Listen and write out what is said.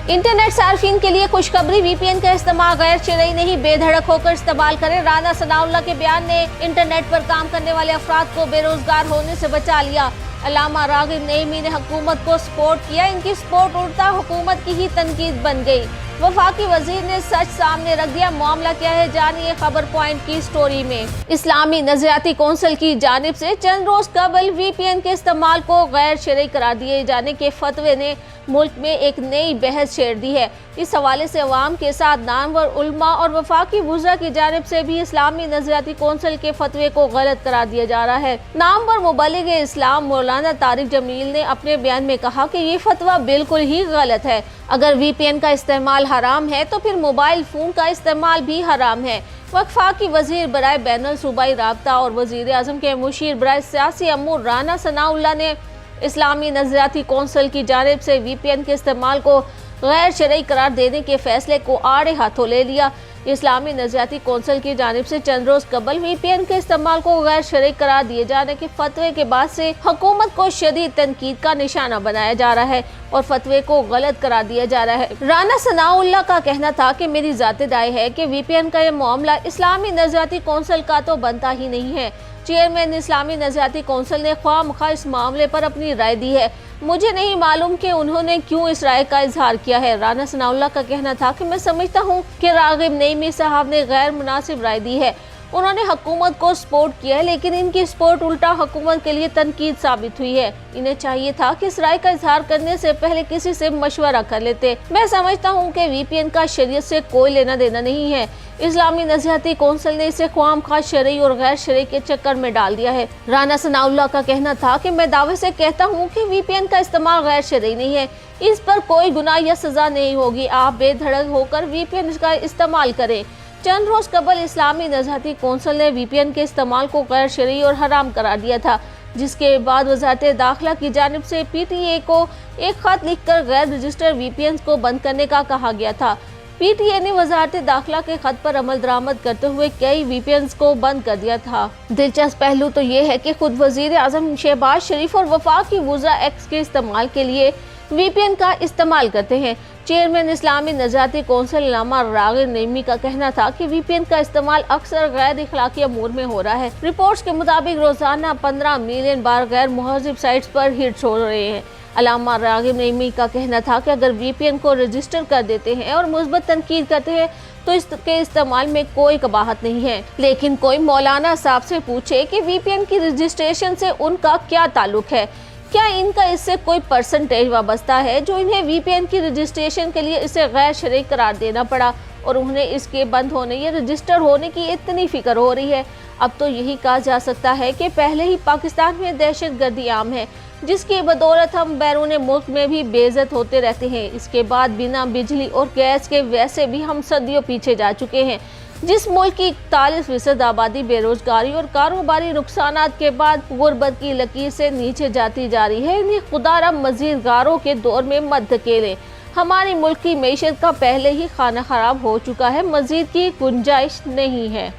Internet सार्फिन के लिए खुशखबरी, वीपीएन का इस्तेमाल गैर शरई नहीं, बेधड़क होकर इस्तेमाल करें। राना सनाउल्लाह के बयान ने इंटरनेट पर काम करने वाले अफराद को बेरोजगार होने से बचा लिया। अल्लामा रागिब नईमी ने हुकूमत को सपोर्ट किया, इनकी सपोर्ट उल्टा हुकूमत की ही तनकीद बन गई। वफाकी वजीर ने सच सामने रख दिया। मामला क्या है, जानिए खबर पॉइंट की स्टोरी में। इस्लामी नजरियाती कौंसिल की जानिब से चंद रोज कबल वीपीएन के इस्तेमाल को गैर शरई करार दिए जाने के फतवे ने मुल्क में एक नई बहस छेड़ दी है। इस हवाले से अवाम के साथ नामवर उलमा और वफाकी वुज़रा की जानिब से भी इस्लामी नजरियाती कौंसिल के फतवे को गलत करार दिया जा रहा है। नामवर मुबल्लिग इस्लाम मौलाना तारिक जमील ने अपने बयान में कहा कि ये फतवा बिल्कुल ही गलत है। अगर वीपीएन का इस्तेमाल हराम है तो फिर मोबाइल फ़ोन का इस्तेमाल भी हराम है। वफाकी वजीर बराए बैनुल सूबाई राब्ता और वजीर आज़म के मुशीर बराए सियासी अमूर राना सनाउल्लाह ने इस्लामी नजरियाती कौंसिल की जानिब से वीपीएन के इस्तेमाल को गैर शरई करार देने के फैसले को आड़े हाथों ले लिया। इस्लामी नजरियाती कौंसिल की जानिब से चंद रोज कबल वीपीएन के इस्तेमाल को गैर शरई करार दिए जाने के फतवे के बाद से हुकूमत को शदीद तनकीद का निशाना बनाया जा रहा है और फतवे को गलत करार दिया जा रहा है। राना सनाउल्लाह का कहना था कि मेरी ज़ाती राय है कि वीपीएन का यह मामला इस्लामी नजरियाती कौंसिल का तो बनता ही नहीं है। चेयरमैन इस्लामी नजरियाती कौंसिल ने ख्वामख्वाह इस मामले पर अपनी राय दी है। मुझे नहीं मालूम कि उन्होंने क्यों इस राय का इजहार किया है। राना सनाउल्लाह का कहना था कि मैं समझता हूँ कि रागिब नईमी साहब ने गैर मुनासिब राय दी है। उन्होंने हुकूमत को सपोर्ट किया है, लेकिन इनकी सपोर्ट उल्टा हुकूमत के लिए तनकीद साबित हुई है। इन्हें चाहिए था कि इस राय का इजहार करने से पहले किसी से मशवरा कर लेते। मैं समझता हूँ कि वीपीएन का शरीयत से कोई लेना देना नहीं है। इस्लामी नजरियाती कौंसिल ने इसे ख्वामख्वाह शरई और गैर शरई के चक्कर में डाल दिया है। राना सनाउल्लाह का कहना था कि मैं दावे से कहता हूँ कि वीपीएन का इस्तेमाल गैर शरई नहीं है, इस पर कोई गुनाह या सजा नहीं होगी। आप बेधड़क होकर वीपीएन का इस्तेमाल करें। चंद रोज कबल इस्लामी नजरियाती कौंसिल ने वीपीएन के इस्तेमाल को गैर शरई और हराम करार दिया था, जिसके बाद वज़ारत दाखिला की जानिब से पीटीए को एक खत लिखकर गैर रजिस्टर्ड वीपीएन को बंद करने का कहा गया था। पीटीए ने वज़ारत दाखिला के खत पर अमल दरामद करते हुए कई वीपीएन को बंद कर दिया था। दिलचस्प पहलू तो ये है कि खुद वजीर आज़म शहबाज शरीफ और वफाकी वुज़रा एक्ट के इस्तेमाल के लिए वीपीएन का इस्तेमाल करते हैं। चेयरमैन इस्लामी नजरियाती कौंसिल अल्लामा रागिब नईमी का कहना था कि वीपीएन का इस्तेमाल अक्सर गैर इखलाकी अमूर में हो रहा है। रिपोर्ट्स के मुताबिक रोजाना 15 मिलियन बार गैर मुहज़्ज़ब साइट्स पर हिट्स हो रहे हैं। अल्लामा रागिब नईमी का कहना था कि अगर वीपीएन को रजिस्टर कर देते हैं और मुस्बत तनकीद करते हैं तो इसके इस्तेमाल में कोई कबाहत नहीं है। लेकिन कोई मौलाना साहब से पूछे कि वीपीएन की रजिस्ट्रेशन से उनका क्या ताल्लुक है, क्या इनका इससे कोई परसेंटेज वाबस्ता है जो इन्हें वीपीएन की रजिस्ट्रेशन के लिए इसे गैर शरई करार देना पड़ा और उन्हें इसके बंद होने या रजिस्टर होने की इतनी फिक्र हो रही है। अब तो यही कहा जा सकता है कि पहले ही पाकिस्तान में दहशत गर्दी आम है, जिसकी बदौलत हम बैरून मुल्क में भी बेइज्जत होते रहते हैं। इसके बाद बिना बिजली और गैस के वैसे भी हम सदियों पीछे जा चुके हैं। जिस मुल्क की 41% आबादी बेरोजगारी और कारोबारी नुकसानात के बाद गुर्बत की लकीर से नीचे जाती जा रही है, इन्हें खुदारा मजीद गारों के दौर में मत धकेलें। हमारी मुल्क की मईशत का पहले ही खाना खराब हो चुका है, मजीद की गुंजाइश नहीं है।